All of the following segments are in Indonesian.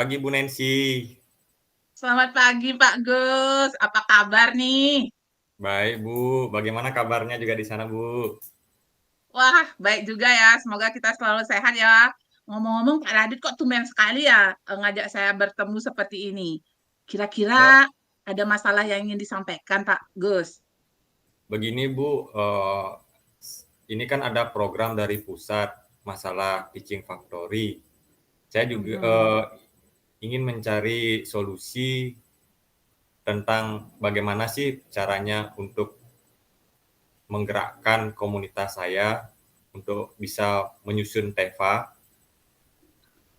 pagi Bu Nancy. Selamat pagi Pak Gus, apa kabar nih? Baik Bu, bagaimana kabarnya juga di sana Bu? Wah, baik juga ya, semoga kita selalu sehat ya. Ngomong-ngomong Pak Radit kok tumben sekali ya ngajak saya bertemu seperti ini. Oh, Kira-kira ada masalah yang ingin disampaikan Pak Gus? begini Bu, ini kan ada program dari pusat masalah Teaching Factory. Saya juga Mhm. ingin mencari solusi tentang bagaimana sih caranya untuk menggerakkan komunitas saya untuk bisa menyusun TEVA.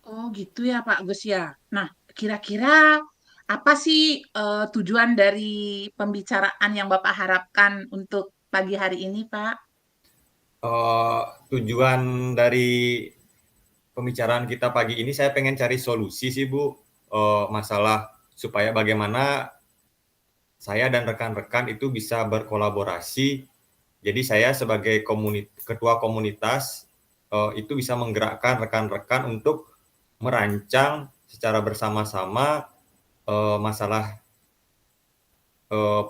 Oh gitu ya Pak Gus ya. Nah, kira-kira apa sih tujuan dari pembicaraan yang Bapak harapkan untuk pagi hari ini Pak? Eh, Tujuan dari pembicaraan kita pagi ini saya pengen cari solusi sih Bu, masalah supaya bagaimana saya dan rekan-rekan itu bisa berkolaborasi. Jadi saya sebagai ketua komunitas itu bisa menggerakkan rekan-rekan untuk merancang secara bersama-sama masalah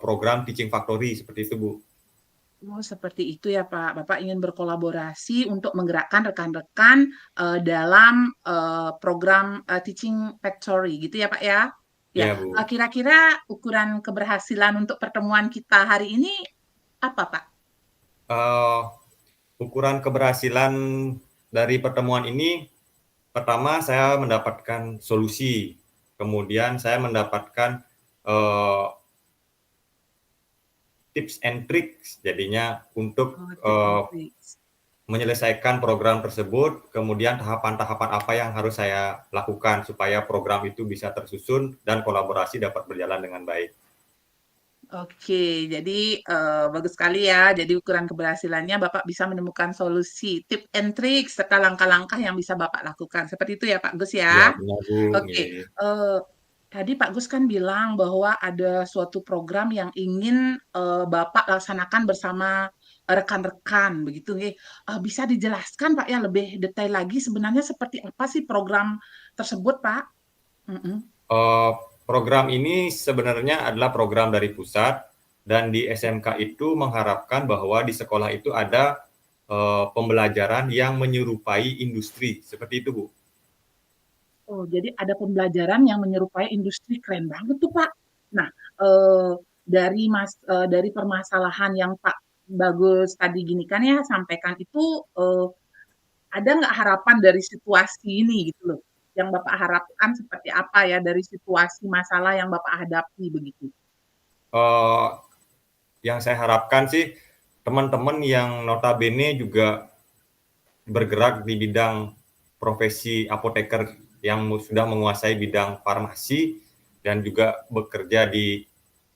program Teaching Factory seperti itu Bu. Oh, seperti itu ya, Pak. Bapak ingin berkolaborasi untuk menggerakkan rekan-rekan dalam program Teaching Factory, gitu ya, Pak ya? Ya, Ya Bu. kira-kira ukuran keberhasilan untuk pertemuan kita hari ini apa, Pak? Eh, Ukuran keberhasilan dari pertemuan ini, pertama saya mendapatkan solusi, kemudian saya mendapatkan uh, tips and tricks jadinya untuk Oh, tips and tricks. menyelesaikan program tersebut, kemudian tahapan-tahapan apa yang harus saya lakukan supaya program itu bisa tersusun dan kolaborasi dapat berjalan dengan baik. Oke, jadi bagus sekali ya. Jadi ukuran keberhasilannya Bapak bisa menemukan solusi, tip and tricks serta langkah-langkah yang bisa Bapak lakukan. Seperti itu ya, Pak Gus Ya ya? benar Bu. Oke, tadi Pak Gus kan bilang bahwa ada suatu program yang ingin Bapak laksanakan bersama rekan-rekan, begitu nggih. Bisa dijelaskan Pak ya lebih detail lagi sebenarnya seperti apa sih program tersebut, Pak? Mm-mm. Eh, Program ini sebenarnya adalah program dari pusat dan di SMK itu mengharapkan bahwa di sekolah itu ada pembelajaran yang menyerupai industri seperti itu Bu. Oh, jadi ada pembelajaran yang menyerupai industri, keren banget tuh Pak. Nah, eh, dari permasalahan yang Pak Bagus tadi gini kan ya sampaikan itu ada nggak harapan dari situasi ini gitu loh, yang Bapak harapkan seperti apa ya dari situasi masalah yang Bapak hadapi begitu? Eh, yang saya harapkan sih teman-teman yang notabene juga bergerak di bidang profesi apoteker yang sudah menguasai bidang farmasi dan juga bekerja di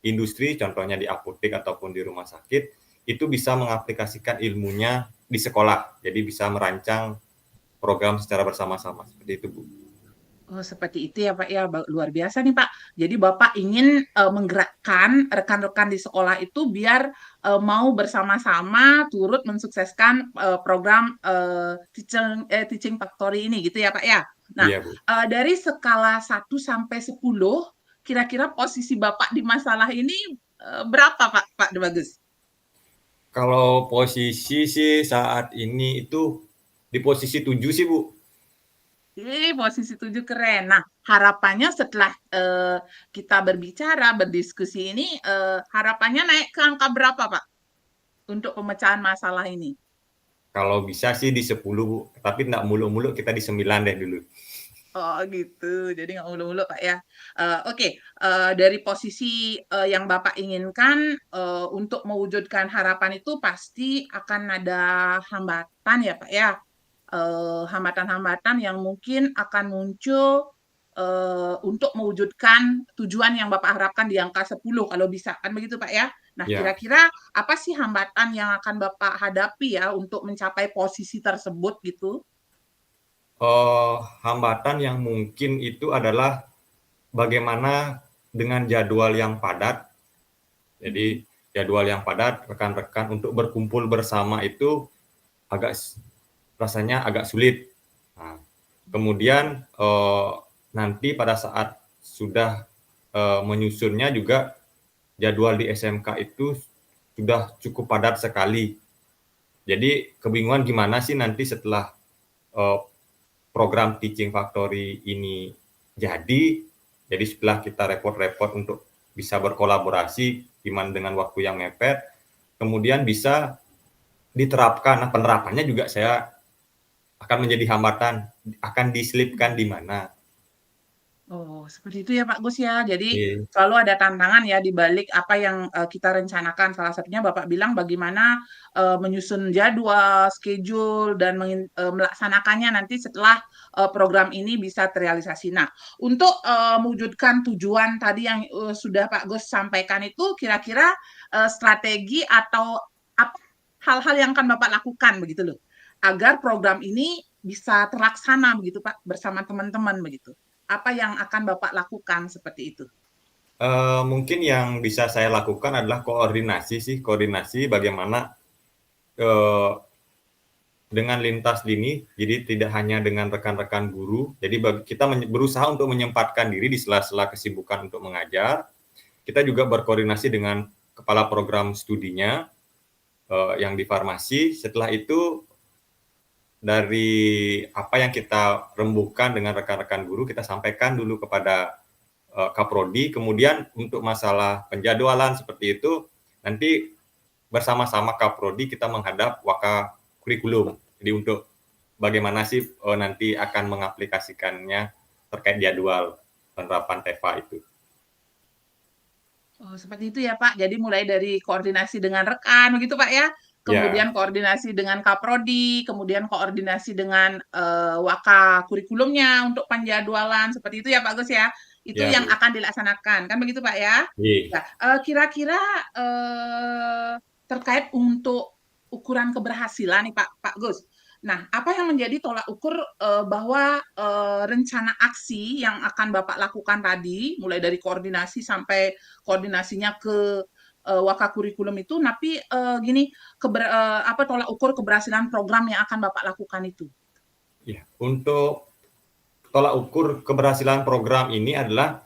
industri, contohnya di apotek ataupun di rumah sakit, itu bisa mengaplikasikan ilmunya di sekolah. Jadi bisa merancang program secara bersama-sama seperti itu, Bu. Oh, seperti itu ya Pak ya, luar biasa nih Pak. Jadi Bapak ingin menggerakkan rekan-rekan di sekolah itu biar mau bersama-sama turut mensukseskan program Teaching Factory ini gitu ya Pak ya. Nah, Iya, Bu. dari skala 1 sampai 10, kira-kira posisi Bapak di masalah ini berapa Pak Bagus? Kalau posisi sih saat ini itu di posisi 7 sih, Bu. Posisi 7 keren. Nah, harapannya setelah kita berbicara, berdiskusi ini, harapannya naik ke angka berapa, Pak, untuk pemecahan masalah ini? Kalau bisa sih di 10, Bu. Tapi enggak muluk-muluk kita di 9 deh dulu. Oh gitu, jadi nggak mulu-mulu Pak ya. Oke, dari posisi yang Bapak inginkan untuk mewujudkan harapan itu pasti akan ada hambatan ya Pak ya. Hambatan-hambatan yang mungkin akan muncul untuk mewujudkan tujuan yang Bapak harapkan di angka 10 kalau bisa kan begitu Pak ya. Nah, Ya, kira-kira apa sih hambatan yang akan Bapak hadapi ya untuk mencapai posisi tersebut gitu? hambatan yang mungkin itu adalah bagaimana dengan jadwal yang padat. Jadi Mhm. jadwal yang padat, rekan-rekan untuk berkumpul bersama itu agak rasanya agak sulit. Nah, kemudian nanti pada saat sudah menyusunnya juga jadwal di SMK itu sudah cukup padat sekali. Jadi kebingungan gimana sih nanti setelah program Teaching Factory ini jadi setelah kita repot-repot untuk bisa berkolaborasi gimana dengan waktu yang mepet, kemudian bisa diterapkan. Nah, penerapannya juga saya akan menjadi hambatan, akan diselipkan di mana. Oh, seperti itu ya Pak Gus ya. Jadi Oke. selalu ada tantangan ya di balik apa yang kita rencanakan. Salah satunya Bapak bilang bagaimana menyusun jadwal, schedule, dan melaksanakannya nanti setelah program ini bisa terrealisasi. Nah, untuk mewujudkan tujuan tadi yang sudah Pak Gus sampaikan itu, kira-kira strategi atau apa hal-hal yang akan Bapak lakukan begitu loh, agar program ini bisa terlaksana begitu Pak bersama teman-teman begitu. Apa yang akan Bapak lakukan seperti itu? Mungkin yang bisa saya lakukan adalah koordinasi bagaimana dengan lintas dini, jadi tidak hanya dengan rekan-rekan guru, jadi kita berusaha untuk menyempatkan diri di sela-sela kesibukan untuk mengajar. Kita juga berkoordinasi dengan kepala program studinya yang di farmasi. Setelah itu dari apa yang kita rembukan dengan rekan-rekan guru, kita sampaikan dulu kepada Kaprodi. Kemudian untuk masalah penjadwalan seperti itu, nanti bersama-sama Kaprodi kita menghadap Waka Kurikulum. Jadi untuk bagaimana sih nanti akan mengaplikasikannya terkait jadwal penerapan TEFA itu. Oh, seperti itu ya Pak. Jadi mulai dari koordinasi dengan rekan begitu Pak ya. Ya, Kemudian koordinasi dengan Kaprodi, kemudian koordinasi dengan Waka kurikulumnya untuk penjadwalan seperti itu ya Pak Gus ya. Itu ya yang Bu. akan dilaksanakan. Kan begitu Pak ya? Iya. Ya, kira-kira terkait untuk ukuran keberhasilan nih Pak Gus. Nah, apa yang menjadi tolak ukur bahwa rencana aksi yang akan Bapak lakukan tadi, mulai dari koordinasi sampai koordinasinya ke Waka Kurikulum itu, tapi gini, apa tolak ukur keberhasilan program yang akan Bapak lakukan itu? Ya, untuk tolak ukur keberhasilan program ini adalah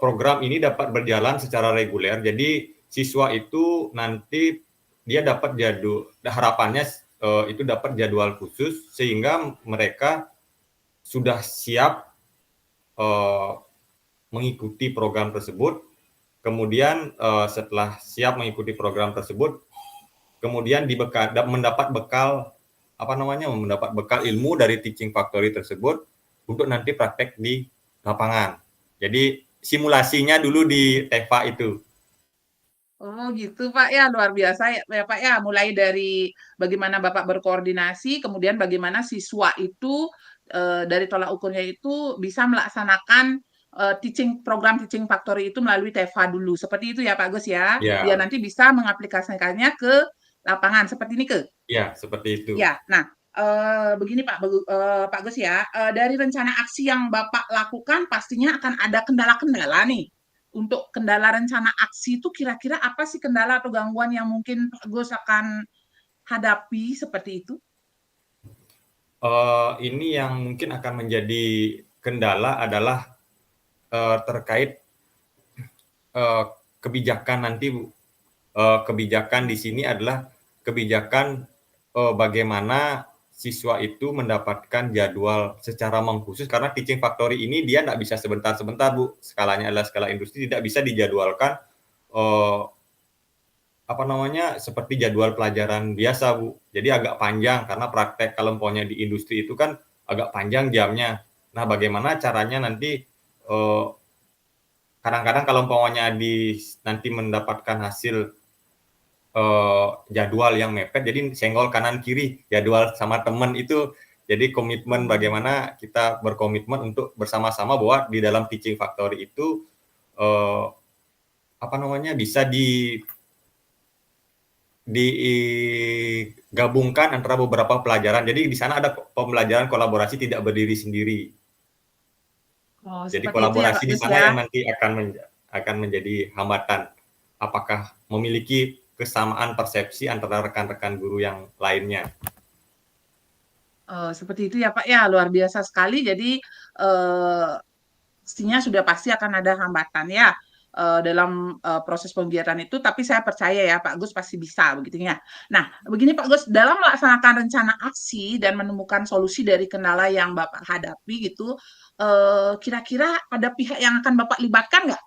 program ini dapat berjalan secara reguler. Jadi siswa itu nanti dia dapat harapannya itu dapat jadwal khusus sehingga mereka sudah siap mengikuti program tersebut. Kemudian setelah siap mengikuti program tersebut, kemudian mendapat bekal ilmu dari Teaching Factory tersebut untuk nanti praktek di lapangan. Jadi simulasinya dulu di TEFA itu. Oh gitu Pak ya, luar biasa ya Pak ya. Mulai dari bagaimana Bapak berkoordinasi, kemudian bagaimana siswa itu dari tolak ukurnya itu bisa melaksanakan program Teaching Factory itu melalui TEFA dulu. Seperti itu ya Pak Gus ya. Biar Ya, nanti bisa mengaplikasikannya ke lapangan. Seperti ini ke. ya seperti itu. Ya, nah begini Pak Gus ya, dari rencana aksi yang Bapak lakukan pastinya akan ada kendala-kendala nih. Untuk kendala rencana aksi itu kira-kira apa sih kendala atau gangguan yang mungkin Pak Gus akan hadapi seperti itu? Ini yang mungkin akan menjadi kendala adalah terkait uh, kebijakan nanti, kebijakan di sini adalah kebijakan bagaimana siswa itu mendapatkan jadwal secara mengkhusus, karena Teaching Factory ini dia tidak bisa sebentar-sebentar Bu, skalanya adalah skala industri, tidak bisa dijadwalkan seperti jadwal pelajaran biasa Bu. Jadi agak panjang karena praktek kalau umpamanya di industri itu kan agak panjang jamnya. Nah, bagaimana caranya nanti kadang-kadang kalau umpamanya nanti mendapatkan hasil jadwal yang mepet, jadi senggol kanan kiri jadwal sama teman itu, jadi komitmen bagaimana kita berkomitmen untuk bersama-sama bahwa di dalam Teaching Factory itu bisa digabungkan antara beberapa pelajaran. Jadi di sana ada pembelajaran kolaborasi tidak berdiri sendiri. Oh, Jadi seperti itu ya kolaborasi Pak di Gus sana ya. yang nanti akan menjadi hambatan. Apakah memiliki kesamaan persepsi antara rekan-rekan guru yang lainnya? Seperti itu ya Pak ya, luar biasa sekali. Jadi eh, pastinya sudah pasti akan ada hambatan ya dalam proses pembiaran itu, tapi saya percaya ya Pak Gus pasti bisa begitu ya. Nah, begini Pak Gus, dalam melaksanakan rencana aksi dan menemukan solusi dari kendala yang Bapak hadapi gitu, kira-kira ada pihak yang akan Bapak libatkan nggak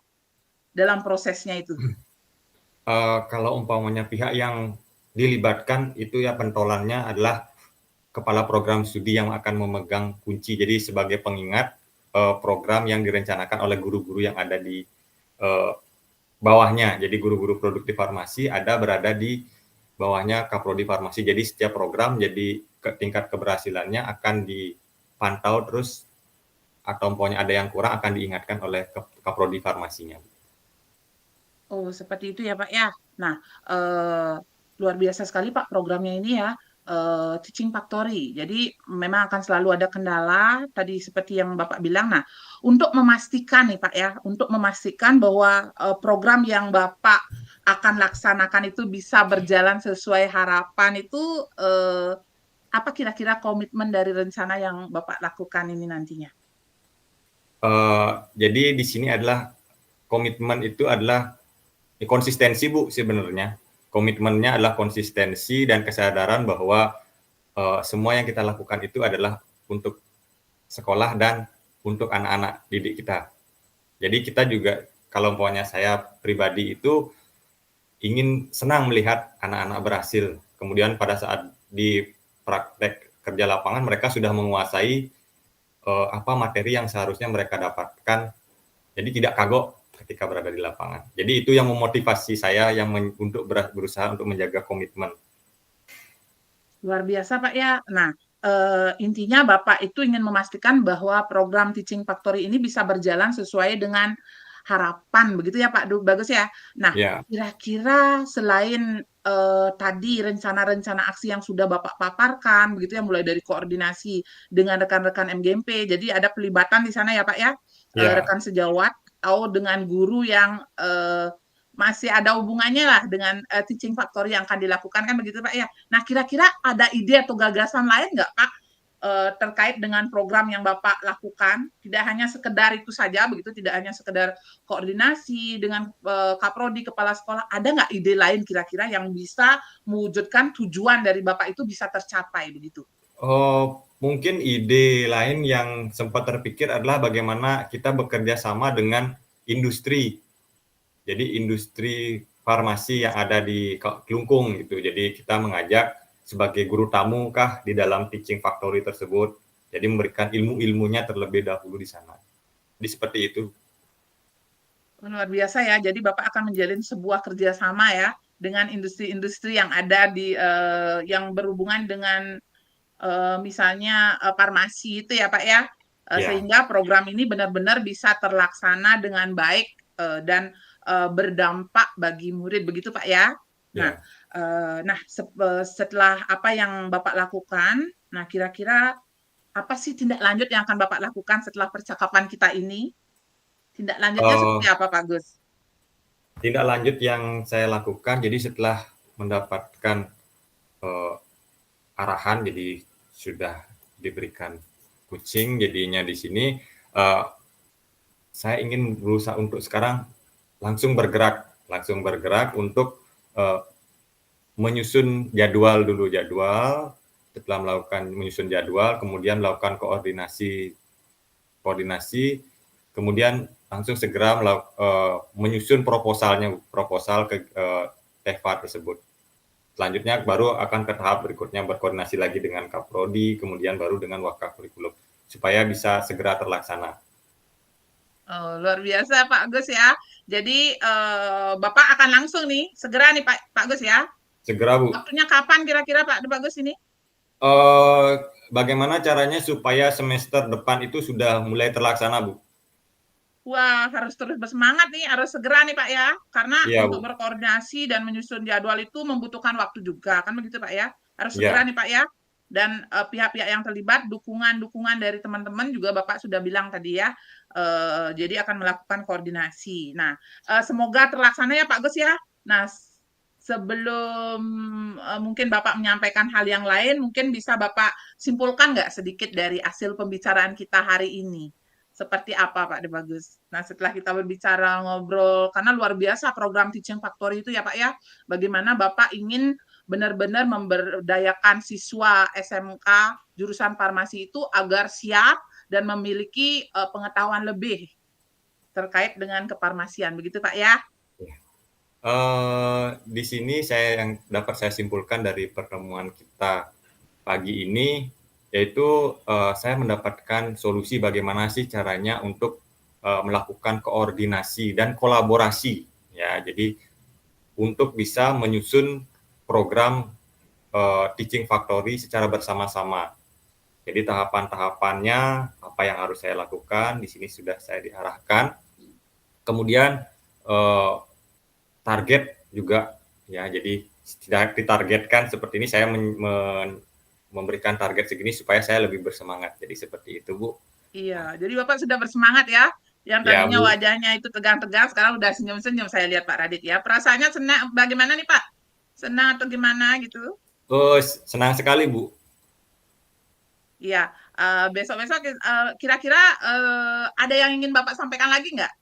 dalam prosesnya itu? Kalau umpamanya pihak yang dilibatkan itu ya pentolannya adalah kepala program studi yang akan memegang kunci. Jadi sebagai pengingat program yang direncanakan oleh guru-guru yang ada di eh, bawahnya. Jadi guru-guru produktif farmasi ada berada di bawahnya Kaprodi Farmasi. Jadi setiap program jadi tingkat keberhasilannya akan dipantau terus atau umpamanya ada yang kurang akan diingatkan oleh Kaprodi Farmasinya. Oh, seperti itu ya, Pak ya. Nah, eh, luar biasa sekali Pak programnya ini ya, Teaching Factory. Jadi memang akan selalu ada kendala tadi seperti yang Bapak bilang. Nah, untuk memastikan nih Pak ya, untuk memastikan bahwa program yang Bapak akan laksanakan itu bisa berjalan sesuai harapan itu apa kira-kira komitmen dari rencana yang Bapak lakukan ini nantinya? Jadi di sini adalah komitmen itu adalah konsistensi Bu sebenarnya. Komitmennya adalah konsistensi dan kesadaran bahwa semua yang kita lakukan itu adalah untuk sekolah dan untuk anak-anak didik kita. Jadi kita juga kalau umpamanya saya pribadi itu ingin senang melihat anak-anak berhasil. Kemudian pada saat di praktek kerja lapangan mereka sudah menguasai apa materi yang seharusnya mereka dapatkan. Jadi tidak kagok ketika berada di lapangan. Jadi itu yang memotivasi saya yang untuk berusaha untuk menjaga komitmen. Luar biasa, Pak ya. Nah, intinya Bapak itu ingin memastikan bahwa program Teaching Factory ini bisa berjalan sesuai dengan harapan, begitu ya, Pak? Bagus ya. Nah, Ya, kira-kira selain tadi rencana-rencana aksi yang sudah Bapak paparkan, begitu ya, mulai dari koordinasi dengan rekan-rekan MGMP, jadi ada pelibatan di sana ya, Pak ya, ya. rekan sejawat atau dengan guru yang masih ada hubungannya lah dengan teaching factory yang akan dilakukan kan begitu Pak ya. Nah, kira-kira ada ide atau gagasan lain nggak Pak terkait dengan program yang Bapak lakukan? Tidak hanya sekedar itu saja, begitu, tidak hanya sekedar koordinasi dengan Kaprodi, kepala sekolah. Ada nggak ide lain kira-kira yang bisa mewujudkan tujuan dari Bapak itu bisa tercapai begitu? Oh, mungkin ide lain yang sempat terpikir adalah bagaimana kita bekerja sama dengan industri. Jadi industri farmasi yang ada di Klungkung gitu. Jadi kita mengajak sebagai guru tamu kah di dalam teaching factory tersebut. Jadi memberikan ilmu-ilmunya terlebih dahulu di sana. Jadi seperti itu. Luar biasa ya. Jadi Bapak akan menjalin sebuah kerjasama ya dengan industri-industri yang ada di yang berhubungan dengan misalnya farmasi itu ya Pak ya, Ya, sehingga program ini benar-benar bisa terlaksana dengan baik dan berdampak bagi murid begitu Pak ya. Nah, ya. setelah apa yang Bapak lakukan, nah kira-kira apa sih tindak lanjut yang akan Bapak lakukan setelah percakapan kita ini? Tindak lanjutnya seperti Uh, apa Pak Gus? Tindak lanjut yang saya lakukan, jadi setelah mendapatkan uh, arahan, jadi sudah diberikan kucing, jadinya di sini uh, saya ingin berusaha untuk sekarang langsung bergerak untuk uh, menyusun jadwal, setelah menyusun jadwal, kemudian melakukan koordinasi, kemudian langsung segera menyusun proposal ke TEFA tersebut. Selanjutnya baru akan ke tahap berikutnya berkoordinasi lagi dengan Kaprodi, kemudian baru dengan Wakaf Kurikulum supaya bisa segera terlaksana. Oh, luar biasa Pak Gus ya. Jadi Bapak akan langsung nih, segera nih Pak Gus ya. Segera Bu. Waktunya kapan kira-kira Pak Gus ini? Eh, Bagaimana caranya supaya semester depan itu sudah mulai terlaksana Bu? Wah, harus terus bersemangat nih, harus segera nih Pak ya. Karena Iya untuk Bu. berkoordinasi dan menyusun jadwal itu membutuhkan waktu juga, kan begitu Pak ya. Harus segera Ya, nih Pak ya. Dan pihak-pihak yang terlibat, dukungan-dukungan dari teman-teman juga Bapak sudah bilang tadi ya. Jadi akan melakukan koordinasi. Nah, semoga terlaksana ya Pak Gus ya. Nah, sebelum mungkin Bapak menyampaikan hal yang lain, mungkin bisa Bapak simpulkan nggak sedikit dari hasil pembicaraan kita hari ini? Seperti apa Pak De Bagus? Nah, setelah kita berbicara ngobrol, karena luar biasa program Teaching Factory itu ya Pak ya, bagaimana Bapak ingin benar-benar memberdayakan siswa SMK jurusan farmasi itu agar siap dan memiliki pengetahuan lebih terkait dengan kefarmasian, begitu Pak ya? Di sini yang dapat saya simpulkan dari pertemuan kita pagi ini, yaitu saya mendapatkan solusi bagaimana sih caranya untuk melakukan koordinasi dan kolaborasi, ya. Jadi untuk bisa menyusun program Teaching Factory secara bersama-sama. Jadi tahapan-tahapannya apa yang harus saya lakukan di sini sudah saya diarahkan. Kemudian target juga, ya. Jadi tidak ditargetkan seperti ini, saya memberikan target segini supaya saya lebih bersemangat. Jadi seperti itu, Bu. Iya, jadi Bapak sudah bersemangat ya. Yang Ya, tadinya Bu. wajahnya itu tegang-tegang, sekarang udah senyum-senyum saya lihat Pak Radit ya. Perasaannya senang, bagaimana nih Pak? Senang atau gimana gitu? Oh, senang sekali, Bu. Iya, besok-besok kira-kira ada yang ingin Bapak sampaikan lagi nggak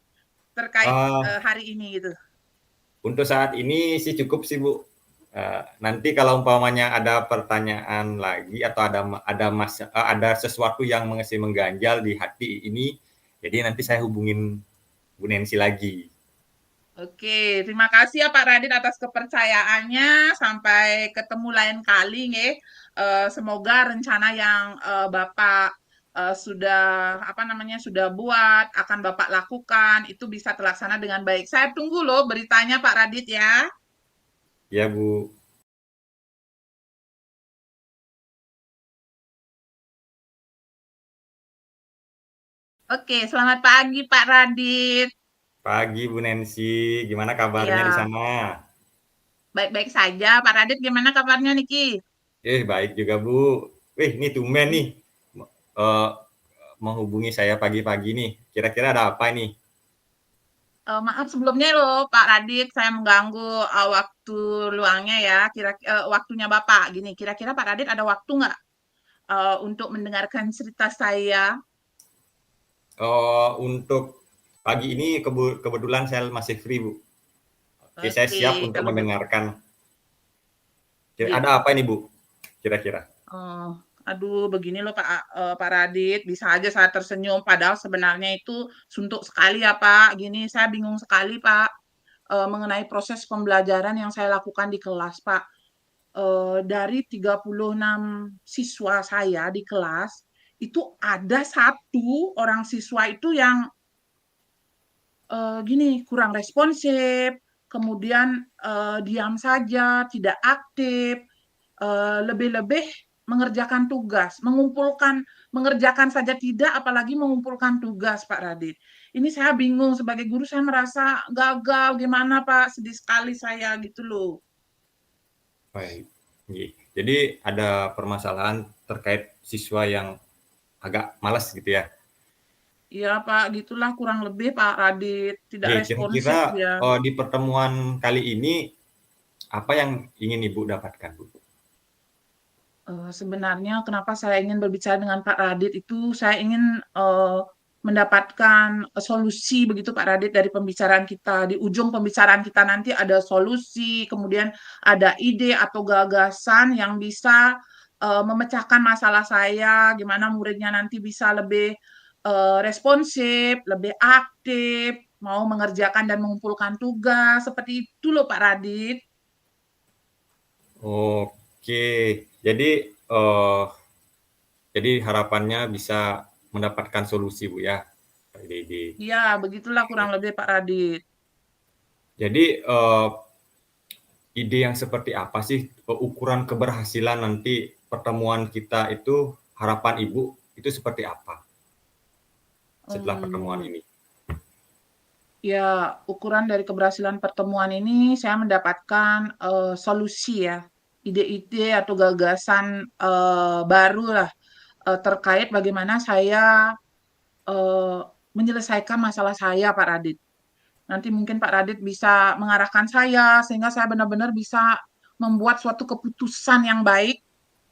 terkait Uh, hari ini gitu? untuk saat ini sih cukup sih, Bu. Nanti kalau umpamanya ada pertanyaan lagi atau ada sesuatu yang masih mengganjal di hati ini, jadi nanti saya hubungin Bu Nancy lagi. Oke, terima kasih ya Pak Radit atas kepercayaannya. Sampai ketemu lain kali, nggih. Semoga rencana yang Bapak sudah apa namanya sudah buat akan Bapak lakukan itu bisa terlaksana dengan baik. Saya tunggu loh beritanya Pak Radit ya. Ya, Bu. Oke, selamat pagi Pak Radit. Pagi, Bu Nancy. Gimana kabarnya di Ya, sana? baik-baik saja. Pak Radit gimana kabarnya Niki? Baik juga, Bu. Ini tumben nih, eee, menghubungi saya pagi-pagi nih. Kira-kira ada apa nih? Maaf sebelumnya loh Pak Radit, saya mengganggu waktu luangnya ya. Waktunya Bapak gini. Kira-kira Pak Radit ada waktu nggak untuk mendengarkan cerita saya? Untuk pagi ini kebetulan saya masih free, Bu. Oke, saya Oke, siap untuk kalau mendengarkan. begitu. Ada apa ini, Bu, kira-kira? Oh, aduh, begini loh Pak Radit, bisa aja saya tersenyum, padahal sebenarnya itu suntuk sekali ya Pak. Gini, saya bingung sekali Pak mengenai proses pembelajaran yang saya lakukan di kelas Pak. Dari 36 siswa saya di kelas, itu ada satu orang siswa itu yang gini, kurang responsif, kemudian diam saja, tidak aktif, lebih-lebih mengerjakan tugas, mengerjakan saja tidak, apalagi mengumpulkan tugas, Pak Radit. Ini saya bingung sebagai guru, saya merasa gagal, gimana Pak, sedih sekali saya gitu loh. Baik. Jadi ada permasalahan terkait siswa yang agak malas gitu ya? Iya Pak, gitulah kurang lebih Pak Radit, tidak Kira-kira, responsif dia. di pertemuan kali ini apa yang ingin Ibu dapatkan, Bu? Sebenarnya kenapa saya ingin berbicara dengan Pak Radit itu, saya ingin mendapatkan solusi begitu Pak Radit dari pembicaraan kita. Di ujung pembicaraan kita nanti ada solusi, kemudian ada ide atau gagasan yang bisa memecahkan masalah saya, gimana muridnya nanti bisa lebih responsif, lebih aktif, mau mengerjakan dan mengumpulkan tugas, seperti itu loh Pak Radit. Oke. Jadi, harapannya bisa mendapatkan solusi, Bu, ya? Ya, begitulah kurang lebih Pak Radit. Jadi, ide yang seperti apa sih, ukuran keberhasilan nanti pertemuan kita itu, harapan Ibu itu seperti apa setelah pertemuan Hmm, ini? ya, ukuran dari keberhasilan pertemuan ini saya mendapatkan solusi ya, ide-ide atau gagasan baru lah terkait bagaimana saya eh, menyelesaikan masalah saya, Pak Radit. Nanti mungkin Pak Radit bisa mengarahkan saya sehingga saya benar-benar bisa membuat suatu keputusan yang baik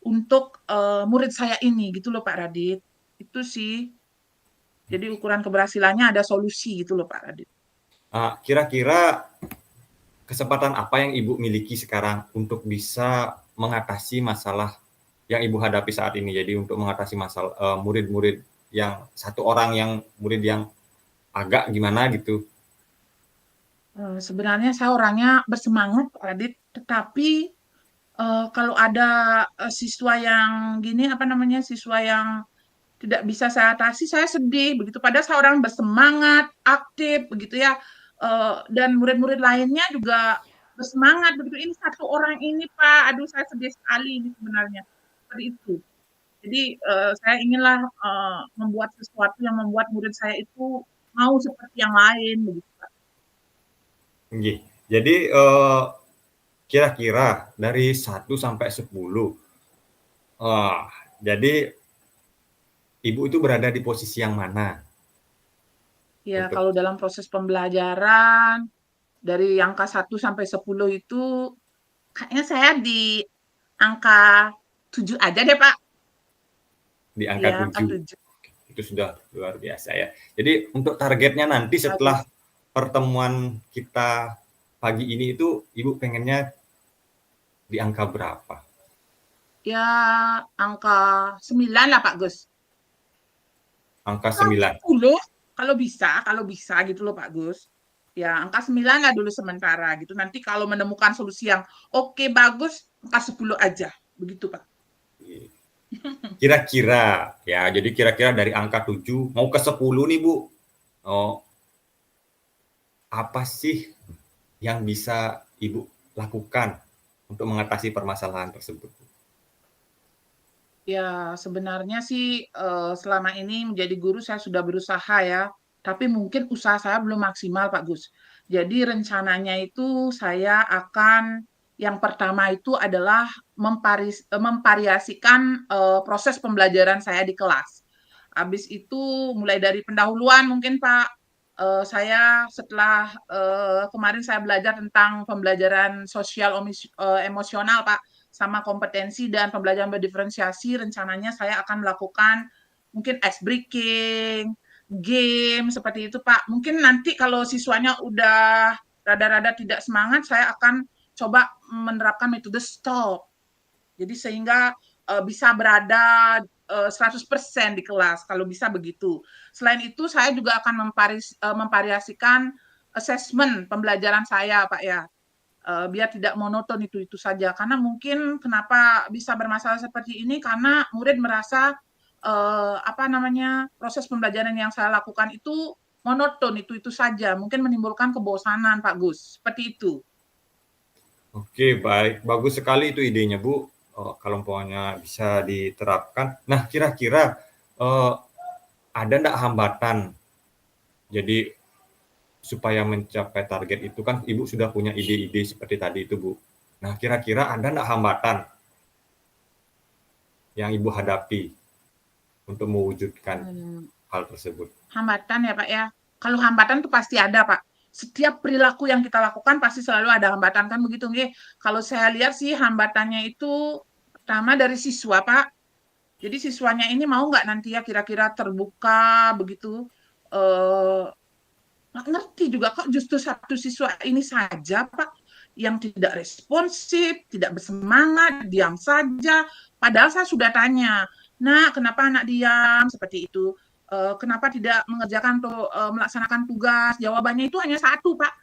untuk murid saya ini gitu loh Pak Radit. Itu sih. Jadi ukuran keberhasilannya ada solusi gitu loh Pak Radit. Kira-kira kesempatan apa yang Ibu miliki sekarang untuk bisa mengatasi masalah yang Ibu hadapi saat ini? Jadi untuk mengatasi masalah murid-murid yang satu orang yang murid yang agak gimana gitu. Sebenarnya saya orangnya bersemangat Pak Radit, tetapi kalau ada siswa yang gini apa namanya siswa yang tidak bisa saya atasi, saya sedih begitu. Padahal saya orang bersemangat, aktif begitu ya. Dan murid-murid lainnya juga bersemangat begitu. Ini satu orang ini Pak, aduh saya sedih sekali ini sebenarnya. Seperti itu. Jadi saya inginlah membuat sesuatu yang membuat murid saya itu mau seperti yang lain begitu Pak. Nggih. Jadi kira-kira dari 1 sampai 10, wah, jadi Ibu itu berada di posisi yang mana Ya, untuk kalau dalam proses pembelajaran dari angka 1 sampai 10 itu kayaknya saya di angka 7 aja deh, Pak. di angka Ya, angka 7? 7. Itu sudah luar biasa ya. Jadi untuk targetnya nanti setelah Bagus. pertemuan kita pagi ini itu Ibu pengennya di angka berapa? Ya, angka 9 lah, Pak Gus. Angka Angka 9. 10 kalau bisa gitu loh, Pak Gus. Ya, angka 9 lah dulu sementara gitu. Nanti kalau menemukan solusi yang oke, bagus, angka 10 aja. Begitu, Pak. Kira-kira ya, jadi kira-kira dari angka 7 mau ke 10 nih Bu. Oh, apa sih yang bisa Ibu lakukan untuk mengatasi permasalahan tersebut? Ya, sebenarnya sih selama ini menjadi guru saya sudah berusaha ya, tapi mungkin usaha saya belum maksimal, Pak Gus. Jadi rencananya itu saya akan yang pertama itu adalah memvariasikan proses pembelajaran saya di kelas. Habis itu mulai dari pendahuluan mungkin Pak, saya setelah kemarin saya belajar tentang pembelajaran sosial emosional Pak sama kompetensi dan pembelajaran berdiferensiasi, rencananya saya akan melakukan mungkin ice breaking, game seperti itu Pak. Mungkin nanti kalau siswanya udah rada-rada tidak semangat, saya akan coba menerapkan metode stop. Jadi sehingga bisa berada 100% di kelas kalau bisa begitu. Selain itu saya juga akan memvariasikan assessment pembelajaran saya Pak ya, biar tidak monoton itu saja. Karena mungkin kenapa bisa bermasalah seperti ini karena murid merasa apa namanya proses pembelajaran yang saya lakukan itu monoton itu saja, mungkin menimbulkan kebosanan Pak Gus. Seperti itu. Oke, baik. Bagus sekali itu idenya, Bu. Kalau umpamanya bisa diterapkan. Nah, kira-kira ada ndak hambatan? Jadi supaya mencapai target itu kan Ibu sudah punya ide-ide seperti tadi itu, Bu. Nah, kira-kira ada ndak hambatan yang Ibu hadapi untuk mewujudkan Hmm, hal tersebut? hambatan ya Pak ya. Kalau hambatan tuh pasti ada Pak. Setiap perilaku yang kita lakukan pasti selalu ada hambatan kan begitu nggih. Kalau saya lihat sih hambatannya itu pertama dari siswa Pak. Jadi siswanya ini mau nggak nanti ya kira-kira terbuka begitu. Eh, nggak ngerti juga kok justru satu siswa ini saja Pak yang tidak responsif, tidak bersemangat, diam saja. Padahal saya sudah tanya, nah kenapa anak diam seperti itu? Kenapa tidak mengerjakan atau melaksanakan tugas? Jawabannya itu hanya satu Pak.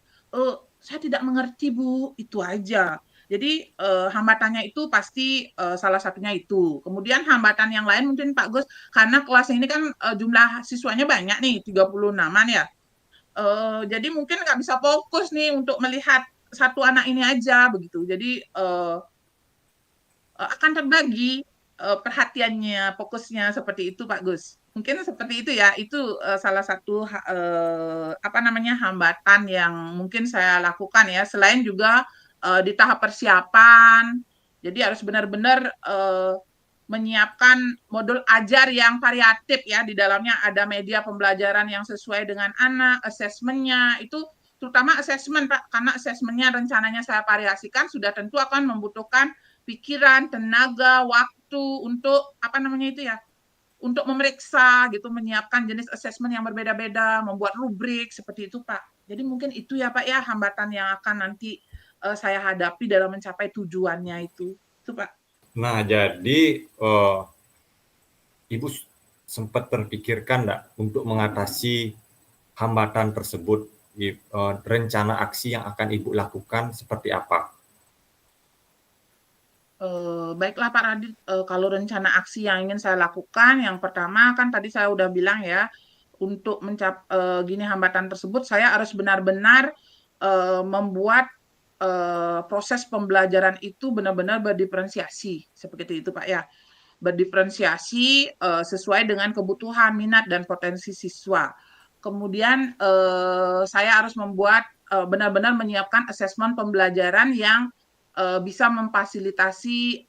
Saya tidak mengerti Bu, itu aja. Jadi hambatannya itu pasti salah satunya itu. Kemudian hambatan yang lain mungkin Pak Gus, karena kelas ini kan jumlah siswanya banyak nih, 36-an ya. Jadi mungkin nggak bisa fokus nih untuk melihat satu anak ini aja begitu. Jadi akan terbagi perhatiannya, fokusnya seperti itu, Pak Gus. Mungkin seperti itu ya. Itu salah satu apa namanya hambatan yang mungkin saya lakukan ya. Selain juga di tahap persiapan, jadi harus benar-benar menyiapkan modul ajar yang variatif ya. Di dalamnya ada media pembelajaran yang sesuai dengan anak, asesmennya itu terutama asesmen Pak, karena asesmennya rencananya saya variasikan, sudah tentu akan membutuhkan pikiran, tenaga, waktu untuk apa namanya itu ya, untuk memeriksa gitu, menyiapkan jenis asesmen yang berbeda-beda, membuat rubrik seperti itu Pak. Jadi mungkin itu ya Pak ya hambatan yang akan nanti saya hadapi dalam mencapai tujuannya itu. Itu Pak. Nah, jadi Ibu sempat terpikirkan nggak untuk mengatasi hambatan tersebut? Rencana aksi yang akan Ibu lakukan seperti apa? Baiklah Pak Radit, kalau rencana aksi yang ingin saya lakukan, yang pertama kan tadi saya udah bilang ya, untuk gini hambatan tersebut, saya harus benar-benar membuat proses pembelajaran itu benar-benar berdiferensiasi, seperti itu Pak ya. Berdiferensiasi sesuai dengan kebutuhan, minat, dan potensi siswa. Kemudian saya harus membuat benar-benar menyiapkan asesmen pembelajaran yang bisa memfasilitasi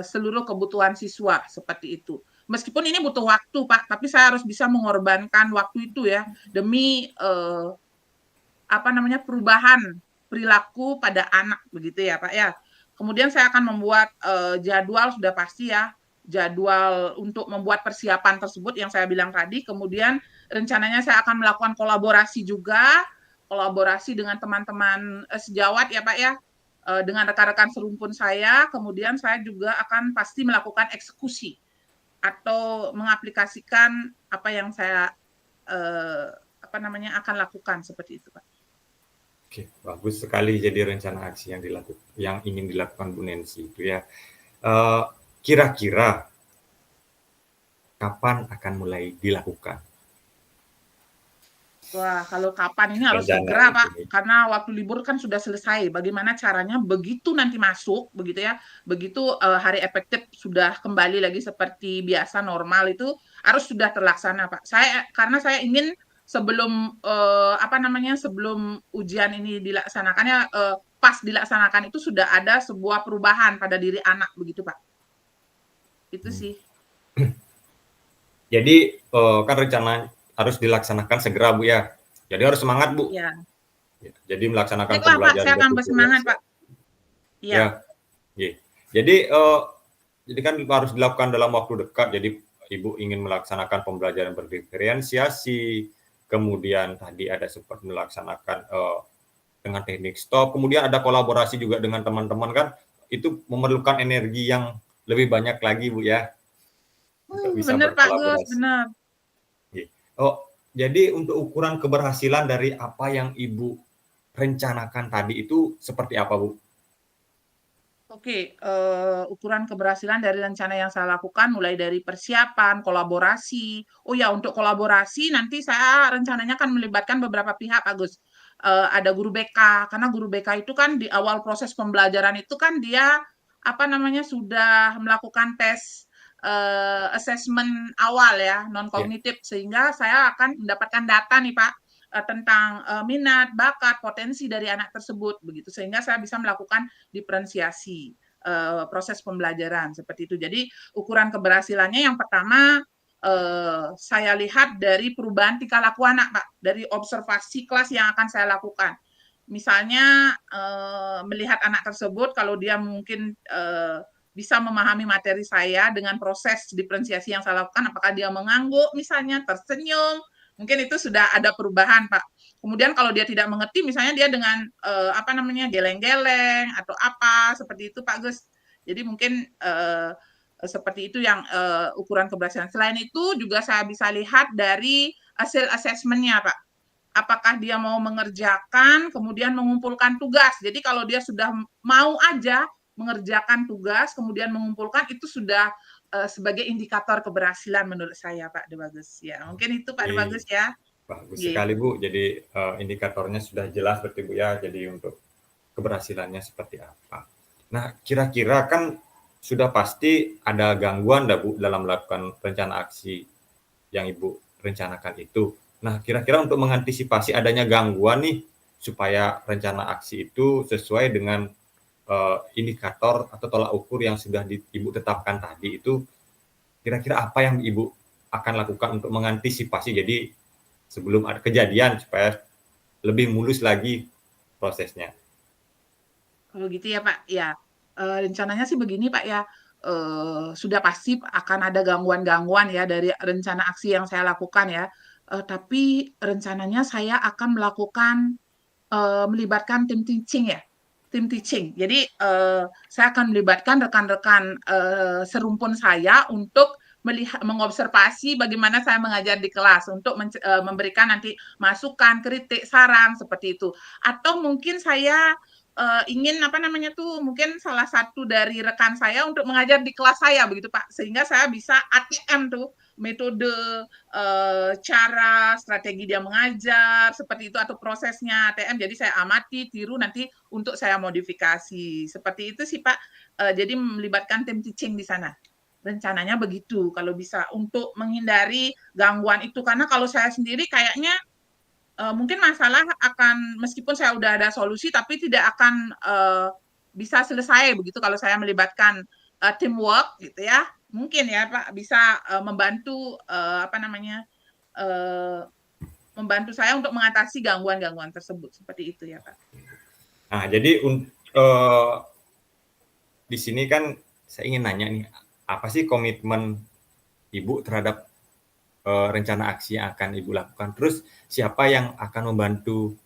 seluruh kebutuhan siswa seperti itu. Meskipun ini butuh waktu, Pak, tapi saya harus bisa mengorbankan waktu itu ya demi apa namanya perubahan perilaku pada anak begitu ya, Pak ya. Kemudian saya akan membuat jadwal sudah pasti ya, jadwal untuk membuat persiapan tersebut yang saya bilang tadi. Kemudian rencananya saya akan melakukan kolaborasi juga, kolaborasi dengan teman-teman sejawat ya Pak ya, dengan rekan-rekan serumpun saya. Kemudian saya juga akan pasti melakukan eksekusi atau mengaplikasikan apa yang saya apa namanya akan lakukan seperti itu Pak. Oke, bagus sekali jadi rencana aksi yang ingin dilakukan Bu Nancy itu ya. Kira-kira kapan akan mulai dilakukan Wah, kalau kapan ini harus rencana segera, Pak, ini? karena waktu libur kan sudah selesai. Bagaimana caranya begitu nanti masuk, begitu ya, begitu hari efektif sudah kembali lagi seperti biasa normal itu harus sudah terlaksana, Pak. Karena saya ingin sebelum apa namanya sebelum ujian ini dilaksanakannya pas dilaksanakan itu sudah ada sebuah perubahan pada diri anak, begitu, Pak. Itu Hmm. sih. Jadi kan rencana harus dilaksanakan segera Bu ya. Jadi harus semangat Bu. Ya. Ya, jadi melaksanakan Baiklah, Pak, pembelajaran saya akan bersemangat, berdiferensiasi. Pak. Iya. Ya, ya. Jadi kan harus dilakukan dalam waktu dekat. Jadi Ibu ingin melaksanakan pembelajaran berdiferensiasi, kemudian tadi ada sempat melaksanakan dengan teknik stop, kemudian ada kolaborasi juga dengan teman-teman kan, itu memerlukan energi yang lebih banyak lagi Bu ya, untuk bisa Bener Pak Gus, berkolaborasi. bener. Oh, jadi untuk ukuran keberhasilan dari apa yang Ibu rencanakan tadi itu seperti apa Bu? Oke, ukuran keberhasilan dari rencana yang saya lakukan mulai dari persiapan, kolaborasi. Oh ya, untuk kolaborasi nanti saya rencananya akan melibatkan beberapa pihak, Pak Gus. Ada guru BK, karena guru BK itu kan di awal proses pembelajaran itu kan dia apa namanya sudah melakukan tes assessment awal ya, non Ya, kognitif, sehingga saya akan mendapatkan data nih Pak tentang minat, bakat, potensi dari anak tersebut begitu, sehingga saya bisa melakukan diferensiasi proses pembelajaran seperti itu. Jadi ukuran keberhasilannya yang pertama saya lihat dari perubahan tingkah laku anak, Pak, dari observasi kelas yang akan saya lakukan. Misalnya melihat anak tersebut kalau dia mungkin bisa memahami materi saya dengan proses diferensiasi yang saya lakukan, apakah dia mengangguk misalnya, tersenyum, mungkin itu sudah ada perubahan, Pak. Kemudian kalau dia tidak mengerti, misalnya dia dengan apa namanya geleng-geleng atau apa seperti itu, Pak Gus. Jadi mungkin seperti itu yang ukuran keberhasilan. Selain itu juga saya bisa lihat dari hasil asesmennya, Pak. Apakah dia mau mengerjakan, kemudian mengumpulkan tugas. Jadi kalau dia sudah mau aja mengerjakan tugas, kemudian mengumpulkan, itu sudah sebagai indikator keberhasilan menurut saya, Pak De Bagus. Ya, mungkin itu Pak De Bagus ya. bagus Yeah. sekali Bu. Jadi indikatornya sudah jelas berarti Bu ya. Jadi untuk keberhasilannya seperti apa. Nah, kira-kira kan sudah pasti ada gangguan dah Bu dalam melakukan rencana aksi yang Ibu rencanakan itu. Nah, kira-kira untuk mengantisipasi adanya gangguan nih supaya rencana aksi itu sesuai dengan indikator atau tolak ukur yang sudah Ibu tetapkan tadi itu, kira-kira apa yang Ibu akan lakukan untuk mengantisipasi jadi sebelum ada kejadian supaya lebih mulus lagi prosesnya. Kalau gitu ya Pak, ya rencananya sih begini Pak ya, sudah pasti akan ada gangguan-gangguan ya dari rencana aksi yang saya lakukan ya. Tapi rencananya saya akan melakukan melibatkan tim teaching ya, tim teaching. Jadi saya akan melibatkan rekan-rekan serumpun saya untuk melihat, mengobservasi bagaimana saya mengajar di kelas untuk memberikan nanti masukan, kritik, saran seperti itu. Atau mungkin saya ingin apa namanya tuh mungkin salah satu dari rekan saya untuk mengajar di kelas saya begitu Pak, sehingga saya bisa ATM tuh metode, cara, strategi dia mengajar, seperti itu atau prosesnya ATM. Jadi saya amati, tiru, nanti untuk saya modifikasi. Seperti itu sih Pak. Jadi melibatkan tim teaching di sana. Rencananya begitu kalau bisa untuk menghindari gangguan itu. Karena kalau saya sendiri kayaknya mungkin masalah akan meskipun saya udah ada solusi tapi tidak akan bisa selesai begitu kalau saya melibatkan teamwork gitu ya. Mungkin ya Pak bisa membantu apa namanya membantu saya untuk mengatasi gangguan-gangguan tersebut seperti itu ya Pak. Nah, jadi di sini kan saya ingin nanya nih, apa sih komitmen Ibu terhadap rencana aksi yang akan Ibu lakukan? Terus siapa yang akan membantu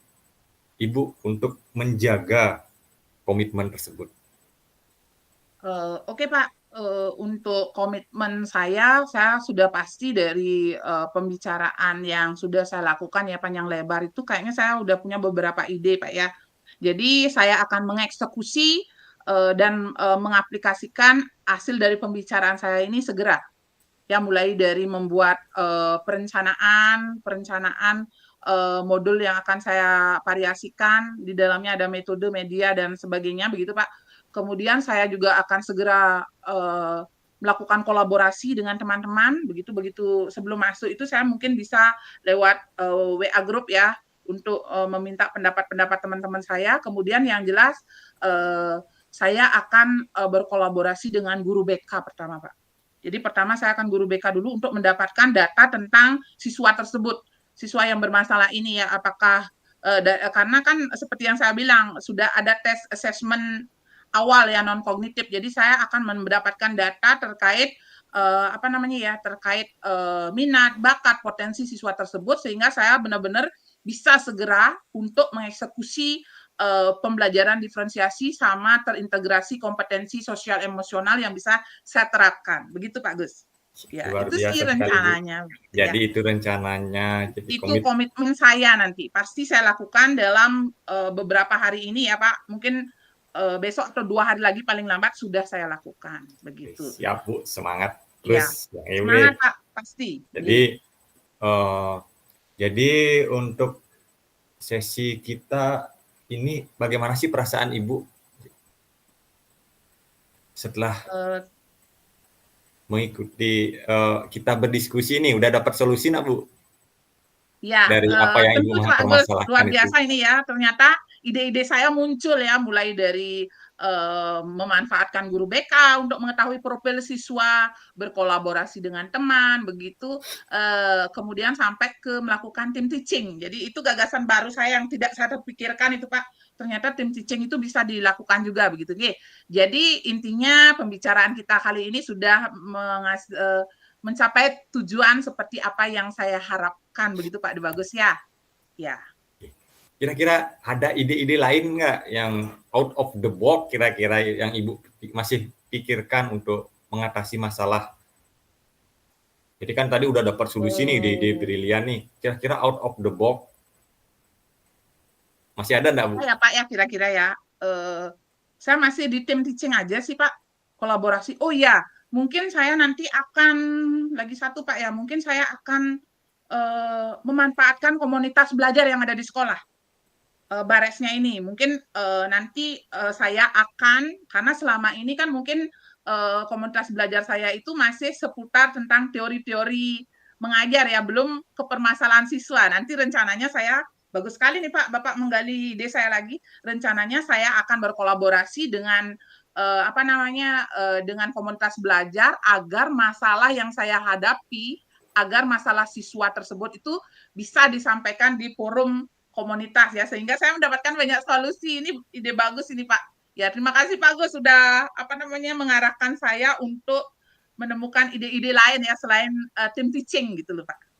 Ibu untuk menjaga komitmen tersebut? Oke Pak, untuk komitmen saya sudah pasti dari pembicaraan yang sudah saya lakukan ya panjang lebar itu kayaknya saya udah punya beberapa ide Pak ya. Jadi saya akan mengeksekusi dan mengaplikasikan hasil dari pembicaraan saya ini segera. Ya mulai dari membuat perencanaan modul yang akan saya variasikan, di dalamnya ada metode, media dan sebagainya begitu Pak. Kemudian saya juga akan segera melakukan kolaborasi dengan teman-teman begitu sebelum masuk itu saya mungkin bisa lewat WA group ya untuk meminta pendapat-pendapat teman-teman saya. Kemudian yang jelas saya akan berkolaborasi dengan guru BK pertama Pak. Jadi pertama saya akan guru BK dulu untuk mendapatkan data tentang siswa tersebut, siswa yang bermasalah ini ya, apakah karena kan seperti yang saya bilang sudah ada tes assessment awal ya non kognitif. Jadi saya akan mendapatkan data terkait apa namanya ya, terkait minat, bakat, potensi siswa tersebut sehingga saya benar-benar bisa segera untuk mengeksekusi pembelajaran diferensiasi sama terintegrasi kompetensi sosial emosional yang bisa saya terapkan. Begitu Pak Gus. Ya, Luar itu sih biasa sekali, Bu. rencananya. Jadi Ya, itu rencananya, jadi itu komitmen saya nanti. Pasti saya lakukan dalam beberapa hari ini ya Pak. Mungkin besok atau 2 hari lagi paling lambat sudah saya lakukan. Begitu. siap, Bu. Semangat Ya, terus, Bang Ewe. semangat Pak. Pasti. Jadi, uh, untuk sesi kita ini, bagaimana sih perasaan Ibu setelah Uh, mengikuti kita berdiskusi nih? Udah dapat solusi nggak, Bu? Ya, Dari apa yang Ibu tentu Pak Gus, permasalahkan luar itu? biasa ini ya. Ternyata ide-ide saya muncul ya, mulai dari memanfaatkan guru BK untuk mengetahui profil siswa, berkolaborasi dengan teman, begitu. Kemudian sampai ke melakukan tim teaching. Jadi itu gagasan baru saya yang tidak saya terpikirkan itu Pak. Ternyata tim teaching itu bisa dilakukan juga begitu. Jadi intinya pembicaraan kita kali ini sudah mencapai tujuan seperti apa yang saya harapkan begitu Pak De Bagus ya. Ya. Kira-kira ada ide-ide lain nggak yang out of the box kira-kira yang Ibu masih pikirkan untuk mengatasi masalah? Jadi kan tadi udah dapat solusi nih, ide-ide brilian nih. Kira-kira out of the box masih ada nggak, Bu? Ya Pak ya kira-kira ya. Saya masih di tim teaching aja sih Pak. Kolaborasi. Oh iya, mungkin saya nanti akan lagi satu Pak ya. Mungkin saya akan memanfaatkan komunitas belajar yang ada di sekolah. Baresnya ini mungkin nanti saya akan karena selama ini kan mungkin komunitas belajar saya itu masih seputar tentang teori-teori mengajar ya belum ke permasalahan siswa. Nanti rencananya saya bagus sekali nih Pak Bapak menggali ide saya lagi. Rencananya saya akan berkolaborasi dengan apa namanya dengan komunitas belajar agar masalah yang saya hadapi agar masalah siswa tersebut itu bisa disampaikan di forum komunitas ya, sehingga saya mendapatkan banyak solusi. Ini ide bagus ini Pak. Ya, terima kasih Pak Gus sudah mengarahkan saya untuk menemukan ide-ide lain ya selain tim teaching gitu loh Pak.